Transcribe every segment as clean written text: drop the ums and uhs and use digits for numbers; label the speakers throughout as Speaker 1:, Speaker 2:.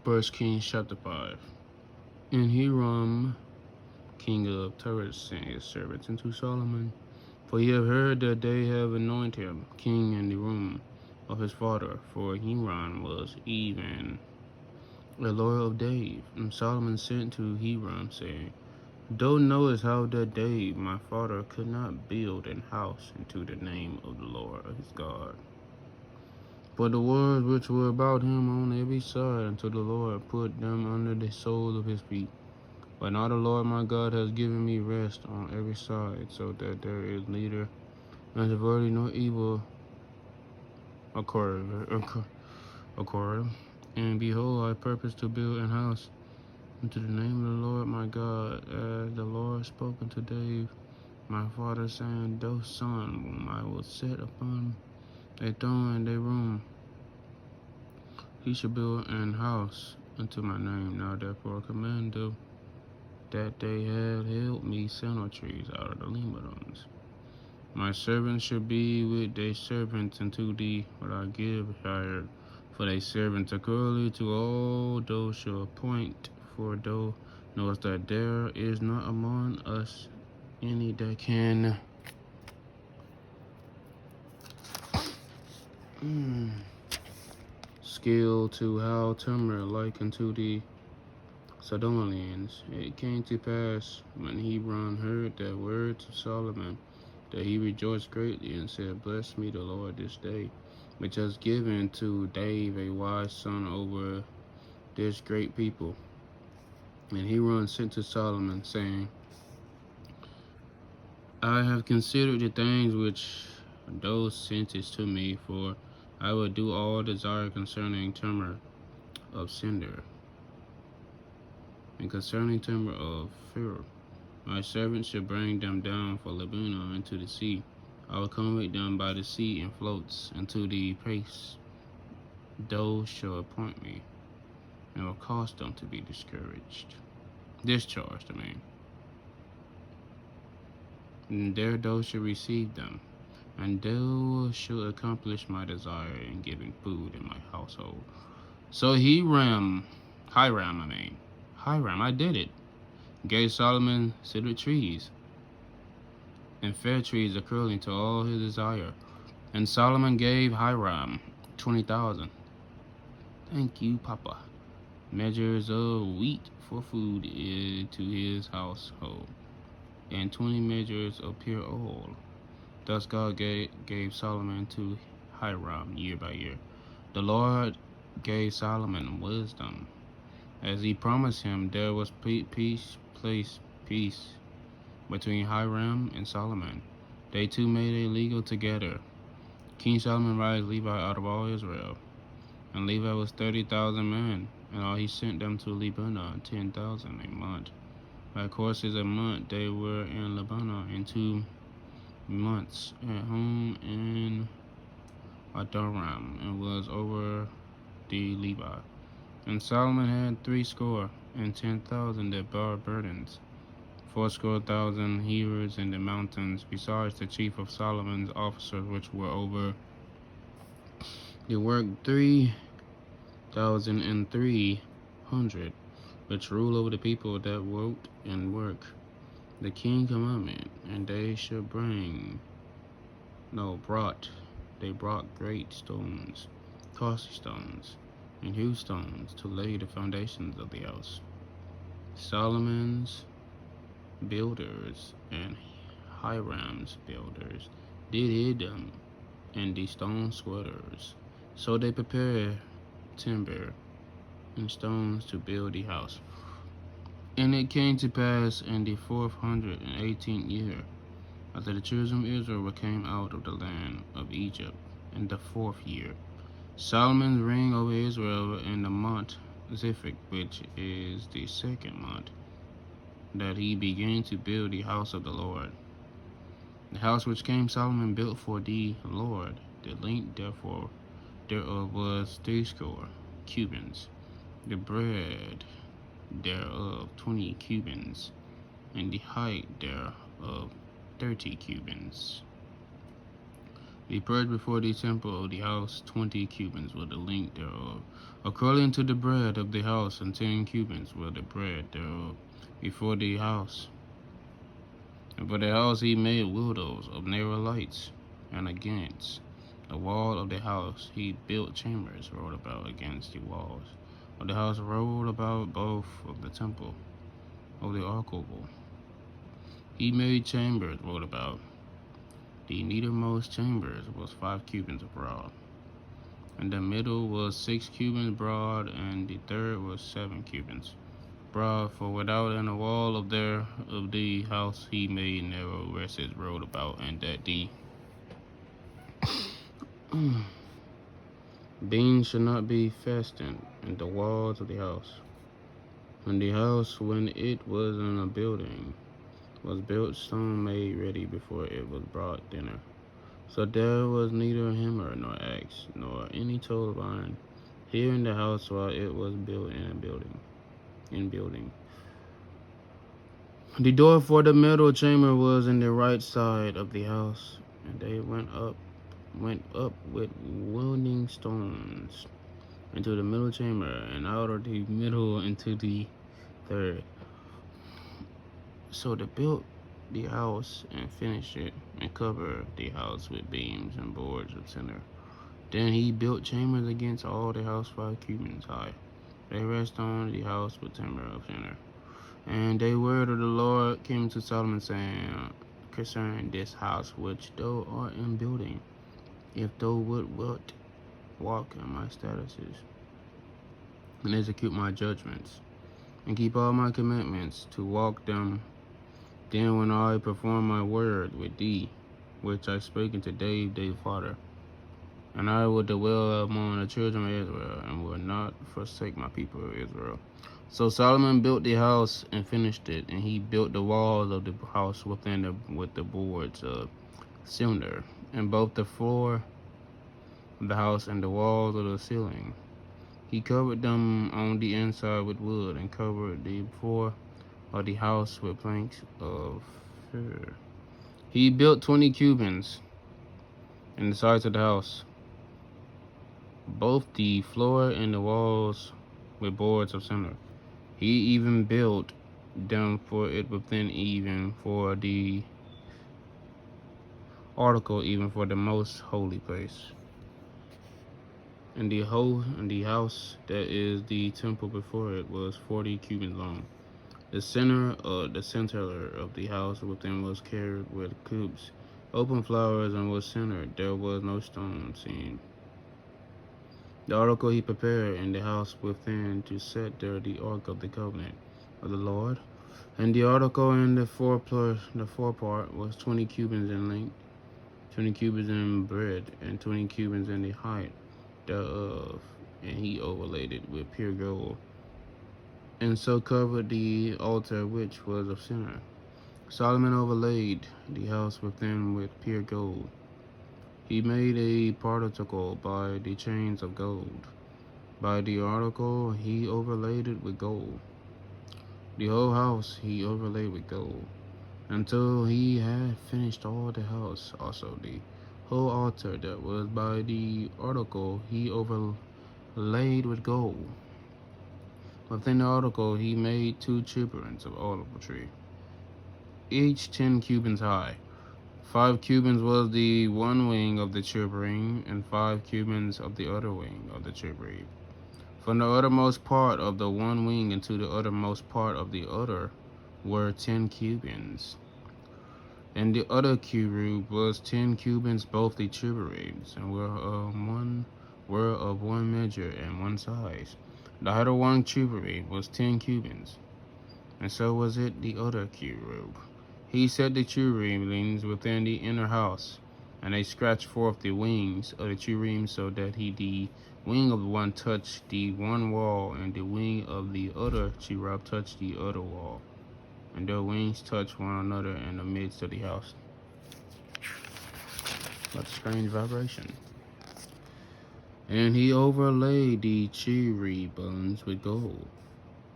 Speaker 1: First Kings chapter 5. And Hiram, king of Tyre, sent his servants unto Solomon, for he had heard that they have anointed him king in the room of his father, for Hiram was even a lord of David. And Solomon sent to Hiram, saying, Thou knowest how that David my father could not build an house into the name of the Lord his God. For the words which were about him on every side, until the Lord put them under the soles of his feet. But now the Lord my God has given me rest on every side, so that there is neither adversity nor evil occur. And behold, I purpose to build an house unto the name of the Lord my God, as the Lord spoke unto David my father, saying, Thou son, whom I will set upon a throne in their room, he shall build an house unto my name. Now therefore command them that they have held me sandal trees out of the Lebanons. My servants shall be with their servants unto thee, what I give hired for thy servants accordingly to all those shall appoint. For thou knowest that there is not among us any that can skill to how timber like unto the Sidonians. It came to pass, when Hebron heard the words of Solomon, that he rejoiced greatly, and said, Bless me the Lord this day, which has given to David a wise son over this great people. And Hebron sent to Solomon, saying, I have considered the things which thou sentest to me, for I will do all desire concerning timber of cinder, and concerning timber of fir. My servants shall bring them down for Lebanon into the sea. I will accommodate them by the sea in floats unto the place those shall appoint me, and will cause them to be discharged, and there thou shall receive them, and thou shalt accomplish my desire in giving food in my household. So Hiram, I did it, gave Solomon cedar trees and fair trees according to all his desire. And Solomon gave Hiram 20,000. Thank you, Papa. Measures of wheat for food to his household, and 20 measures of pure oil. Thus God gave Solomon to Hiram year by year. The Lord gave Solomon wisdom. As he promised him, there was peace between Hiram and Solomon. They two made a league together. King Solomon raised Levi out of all Israel, and Levi was 30,000 men, and all he sent them to Lebanon, 10,000 a month. By courses a month they were in Lebanon, and 2 months at home in Adoram, and was over the Levi. And Solomon had 60,010 that bore burdens, 80,000 hearers in the mountains, besides the chief of Solomon's officers which were over the work 3,300, which rule over the people that wrote and work the king commandment. And they shall brought great stones, costly stones, and huge stones to lay the foundations of the house. Solomon's builders and Hiram's builders did them and the stone squatters. So they prepared timber and stones to build the house. And it came to pass in the 418th year, after the children of Israel came out of the land of Egypt, in the 4th year, Solomon reigned over Israel in the month Ziphik, which is the 2nd month, that he began to build the house of the Lord. The house which King Solomon built for the Lord, the length therefore thereof was 80 cubits, the breadth thereof 20 cubits, and the height thereof 30 cubits. He purged before the temple of the house 20 cubits with the length thereof, according to the breadth of the house, and 10 cubits with the breadth thereof, before the house. And for the house he made windows of narrow lights, and against the wall of the house he built chambers rolled about against the walls of the house, rolled about both of the temple of the archway. He made chambers rolled about. The nethermost chambers was 5 cubits broad, and the middle was 6 cubits broad, and the third was 7 cubits broad. For without and the wall of the house he made narrow recesses rolled about, and that the beams should not be fastened in the walls of the house. And the house, when it was in a building, was built stone made ready before it was brought thither. So there was neither hammer nor axe nor any tool of iron here in the house while it was built in building. The door for the middle chamber was in the right side of the house, and they went up with welding stones into the middle chamber, and out of the middle into the third. So they built the house and finished it, and covered the house with beams and boards of cedar. Then he built chambers against all the house 5 cubits high. They rest on the house with timber of cedar. And the word of the Lord came to Solomon, saying, concerning this house which thou art in building, if thou wilt walk in my statutes, and execute my judgments, and keep all my commandments, to walk them, then when I perform my word with thee, which I spake unto David thy father, and I will dwell among the children of Israel, and will not forsake my people of Israel. So Solomon built the house and finished it, and he built the walls of the house with the boards of cinder, and both the floor of the house and the walls of the ceiling. He covered them on the inside with wood, and covered the floor of the house with planks of fir. He built 20 cubits in the sides of the house, both the floor and the walls with boards of cinder. He even built them for it within, even for the article, even for the most holy place. And the house that is the temple before it was 40 cubits long. The center of the house within was carried with cubes, open flowers, and was centered. There was no stone seen. The article he prepared in the house within to set there the ark of the covenant of the Lord. And the article in the forepart was 20 cubits in length, 20 cubits in breadth, and 20 cubits in the height thereof. And he overlaid it with pure gold, and so covered the altar which was of cedar. Solomon overlaid the house within with pure gold. He made a particle by the chains of gold. By the article he overlaid it with gold. The whole house he overlaid with gold, until he had finished all the house. Also the whole altar that was by the article he overlaid with gold. Within the article he made 2 cherubims of olive tree, each 10 cubits high. 5 cubits was the one wing of the cherubim, and 5 cubits of the other wing of the cherubim. From the uttermost part of the one wing into the uttermost part of the other were 10 cubits. And the other cherub was 10 cubits, both the cherubims, and were of one measure and one size. The height of one cherubim was 10 cubits, and so was it the other cherub. He set the cherubims within the inner house, and they scratched forth the wings of the cherubim, so that the wing of one touched the one wall, and the wing of the other cherub touched the other wall, and their wings touched one another in the midst of the house. What a strange vibration. And he overlaid the cherubims with gold,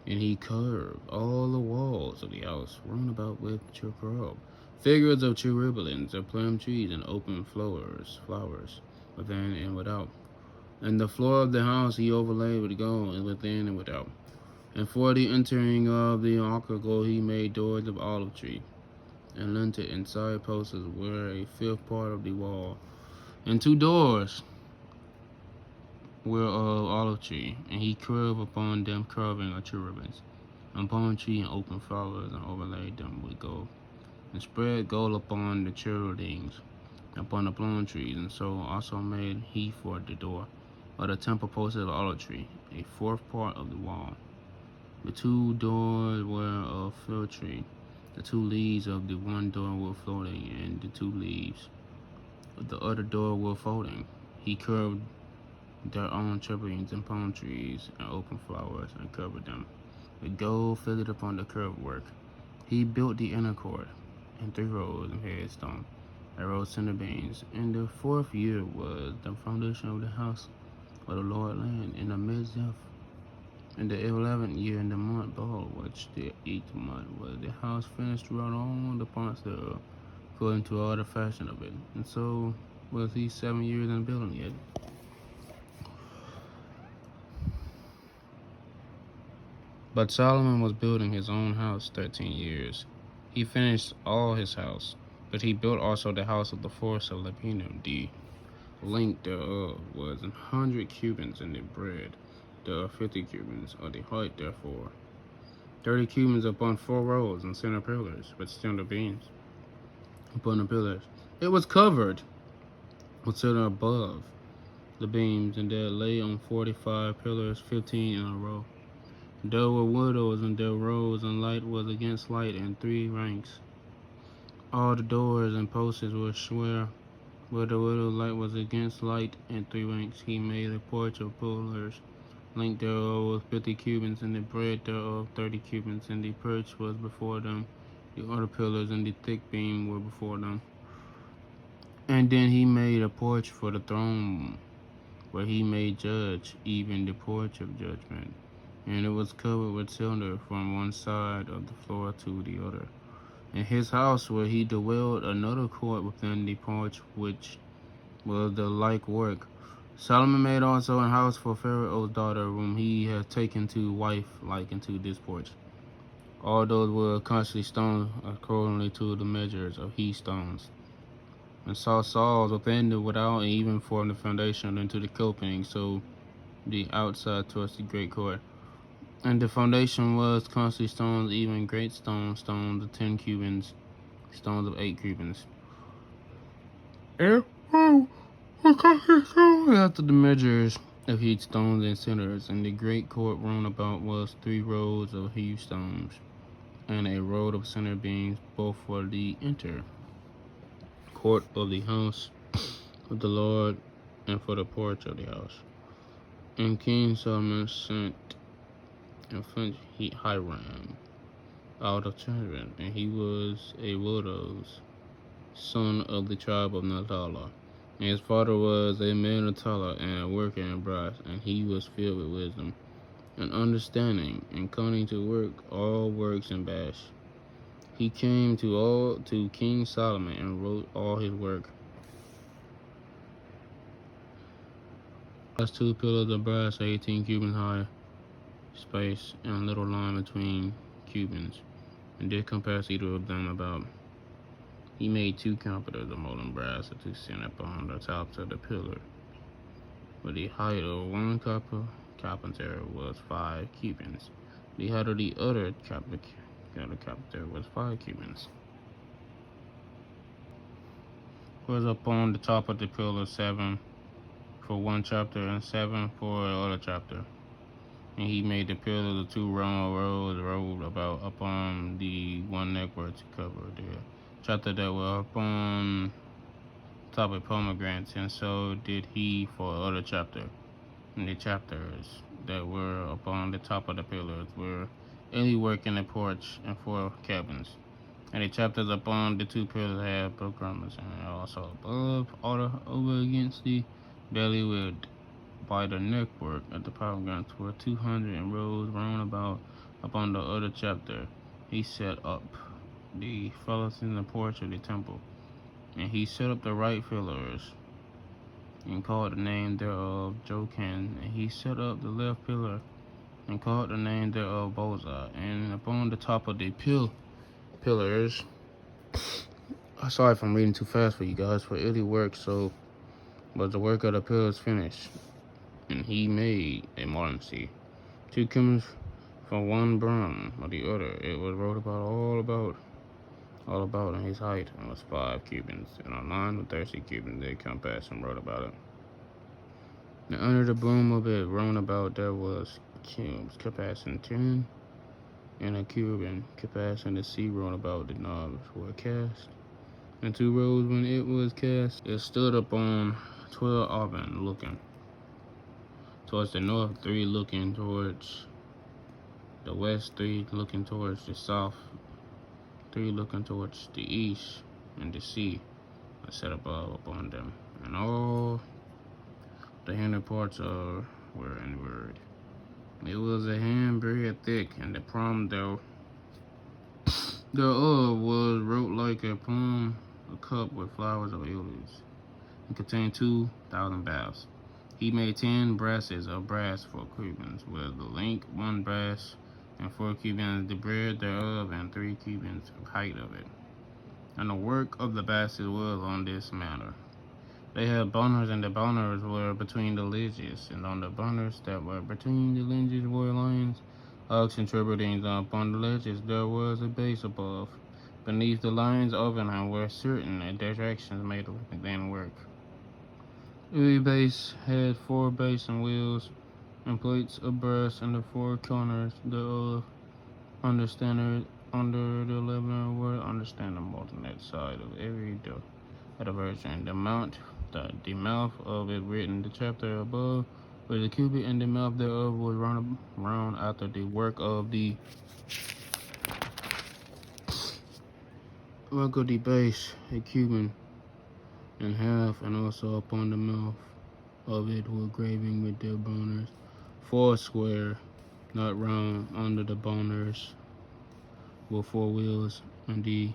Speaker 1: and he curved all the walls of the house round about with cherub. Figures of cherubims, of plum trees, and open flowers, within and without. And the floor of the house he overlaid with gold, and within and without. And for the entering of the ark of gold he made doors of olive tree, and lintel and side posts were a fifth part of the wall. And two doors were of olive tree, and he carved upon them carving of cherubims, and palm tree and open flowers, and overlaid them with gold, and spread gold upon the cherubims, upon the plum trees, and so also made he for the door of the temple posts of olive tree, a fourth part of the wall. The two doors were of fir tree. The two leaves of the one door were floating, and the two leaves of the other door were folding. He curved their own cherubims and palm trees and open flowers, and covered them with gold figured upon the curved work. He built the inner court in 3 rows of headstone, and rows center beams. In the 4th year was the foundation of the house where the Lord land in the midst of. In the 11th year, in the month Baal, which the 8th month, was the house finished throughout all the parts thereof, according to all the fashion of it. And so was he 7 years in building it. But Solomon was building his own house 13 years. He finished all his house, but he built also the house of the forest of Lebanon. The length thereof was 100 cubits, and the breadth thereof 50 cubits, or the height therefore 30 cubits upon 4 rows and center pillars, with center beams upon the pillars. It was covered with center above the beams, and there lay on 45 pillars, 15 in a row. There were windows and their rows, and light was against light in 3 ranks. All the doors and posts were square, where the window light was against light in 3 ranks. He made a porch of pillars. Length thereof was 50 cubits, and the breadth thereof 30 cubits, and the perch was before them. The other pillars and the thick beam were before them. And then he made a porch for the throne, where he made judge, even the porch of judgment. And it was covered with silver from one side of the floor to the other. In his house where he dwelled, another court within the porch, which was the like work. Solomon made also a house for Pharaoh's daughter, whom he had taken to wife, like unto this porch. All those were constantly stones accordingly to the measures of he stones. And saw saws within the without, and even from the foundation into the coping, so the outside towards the great court. And the foundation was constantly stones, even great stones of 10 cubits, stones of 8 cubits. After the measures of heaped stones and centers, and the great court round about was 3 rows of heaped stones, and a row of center beams, both for the inner court of the house of the Lord, and for the porch of the house. And King Solomon sent and fetched Hiram out of Children, and he was a widow's son of the tribe of Naphtali. And his father was a man of talent and a worker in brass, and he was filled with wisdom and understanding, and cunning to work all works in Bash. He came to King Solomon and wrote all his work. Has 2 pillars of brass, 18 cubits high, space, and a little line between cubits, and did compass either of them about. He made 2 compasses of molten brass to stand upon the tops of the pillar, but the height of one carpenter was 5 cubits. The height of the other carpenter was 5 cubits. Was upon the top of the pillar 7 for one chapter, and 7 for the other chapter. And he made the pillars of 2 rows rolled about upon the one network to cover the chapter that were upon top of pomegranates, and so did he for the other chapter. And the chapters that were upon the top of the pillars were any work in the porch and 4 cabins. And the chapters upon the 2 pillars had pomegranates, and also above, over against the belly with by the neckwork of the pomegranates were 200 rows round about upon the other chapter. He set up the fellows in the porch of the temple. And he set up the right pillars, and called the name thereof Jochan. And he set up the left pillar, and called the name thereof Bozai. And upon the top of the pillars, sorry if I'm reading too fast for you guys, for it worked, so was the work of the pillars finished. And he made a mortency, 2 cubits from one brim or the other. It was wrote all about in his height, and was 5 cubits, and a line of 30 cubits they compassed and wrote about it. And under the boom of it round about there was cubes compassing 10, and a cube and compassing the sea round about the knobs were cast. And 2 rows when it was cast, it stood upon 12 oven, looking towards the north, 3 looking towards the west, 3 looking towards the south, 3 looking towards the east, and the sea was set above upon them. And all the hinder parts were inward. It was a handbreadth thick, and the palm thereof was wrote like a palm, a cup with flowers of lilies, and contained 2,000 baths. He made 10 brasses of brass for cubits, with the length 1 brass, and 4 cubits the breadth thereof, and 3 cubits of height of it. And the work of the brasses was on this manner. They had burners, and the burners were between the ledges, and on the burners that were between the ledges were lions, oxen, turbidines. Upon the ledges there was a base above. Beneath the lions oven were certain directions made within work. Every base had 4 basin wheels and plates of brass in the 4 corners thereof. Under the 11 were understandable on that side of every version. The mouth of it written the chapter above, where the cubit and the mouth thereof was round after the work of the base, a cubit and half, and also upon the mouth of it were graving with their boners, 4 square, not round. Under the boners were 4 wheels, and the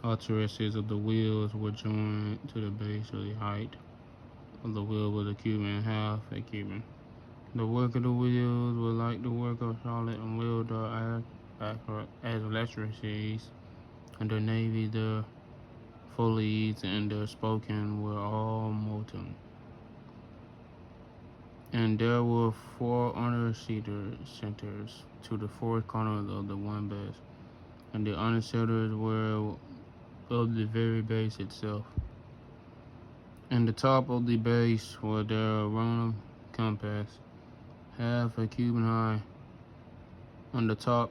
Speaker 1: arteries of the wheels were joined to the base of the height of the wheel with a cubit and half a cubit. The work of the wheels was like the work of Charlotte and Wilder as electricities, and their navy, their folies, and their spoken were all molten. And there were 4 under centers to the 4 corners of the one base, and the under centers were of the very base itself. And the top of the base was there round compass, half a cubit high. On the top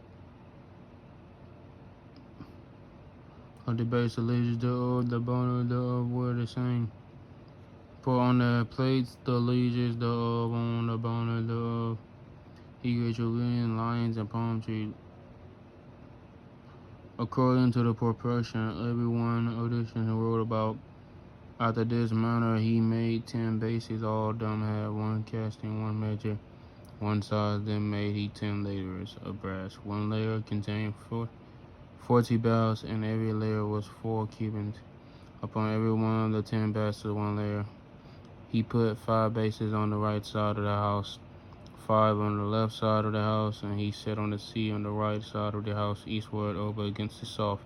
Speaker 1: of the base, the ledges thereof, the boners thereof were the same. For on the plates, the ledges thereof, on the boners thereof, he gave children, lions, and palm trees, according to the proportion. Every one edition wrote about. After this manner he made 10 bases, all of them had 1 casting, 1 measure, 1 size. Then made he 10 layers of brass. 1 layer contained 40 baths, and every layer was 4 cubits. Upon every one of the 10 baths of 1 layer, he put 5 bases on the right side of the house, 5 on the left side of the house, and he set on the sea on the right side of the house, eastward over against the south.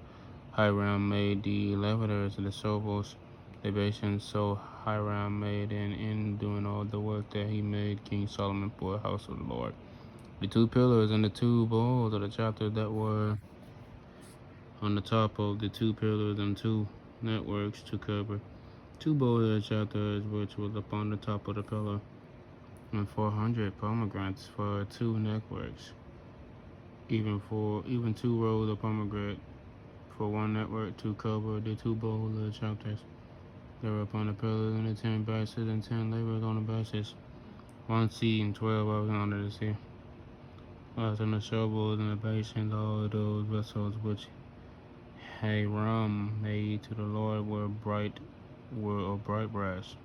Speaker 1: Hiram made the elevators and the servos, the basins. So Hiram made, and in doing all the work that he made, King Solomon for the house of the Lord. The 2 pillars and the 2 bowls of the chapter that were on the top of the 2 pillars, and 2 networks to cover 2 bowls of the chapter, which was upon the top of the pillar, and 400 pomegranates for 2 networks, even 2 rows of pomegranate for 1 network to cover the 2 bowls of the chapters. They were upon the pillars, and the 10 bases, and 10 laborers on the bases, 1 sea, and 12 others under the sea. And the shovels and the basins, all those vessels which Hiram made to the Lord were of bright brass.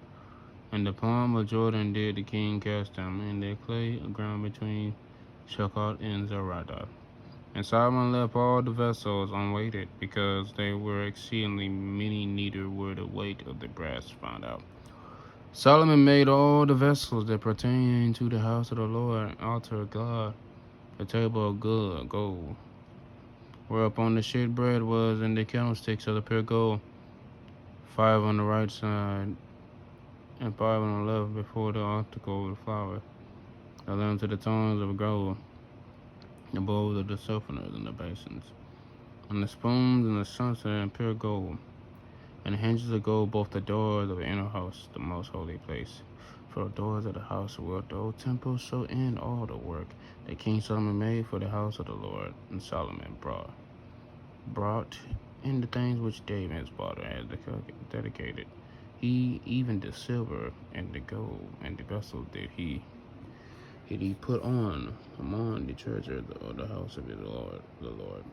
Speaker 1: And the palm of Jordan did the king cast them, in the clay ground between Succoth and Zerada. And Solomon left all the vessels unweighted, because they were exceedingly many, neither were the weight of the brass found out. Solomon made all the vessels that pertain to the house of the Lord, an altar of God, the table of good gold, whereupon the shit bread was, and the candlesticks of the pure gold, 5 on the right side, and 5 on the left before the altar of flour, the lamps of the tongs of gold, the bowls of the softeners and the basins, and the spoons and the censer and pure gold, and the hinges of gold, both the doors of the inner house, the most holy place. For the doors of the house were the old temple, so in all the work that King Solomon made for the house of the Lord, and Solomon brought in the things which David his father had dedicated. He even the silver and the gold and the vessels did he put on among the treasure of the house of his Lord, the Lord.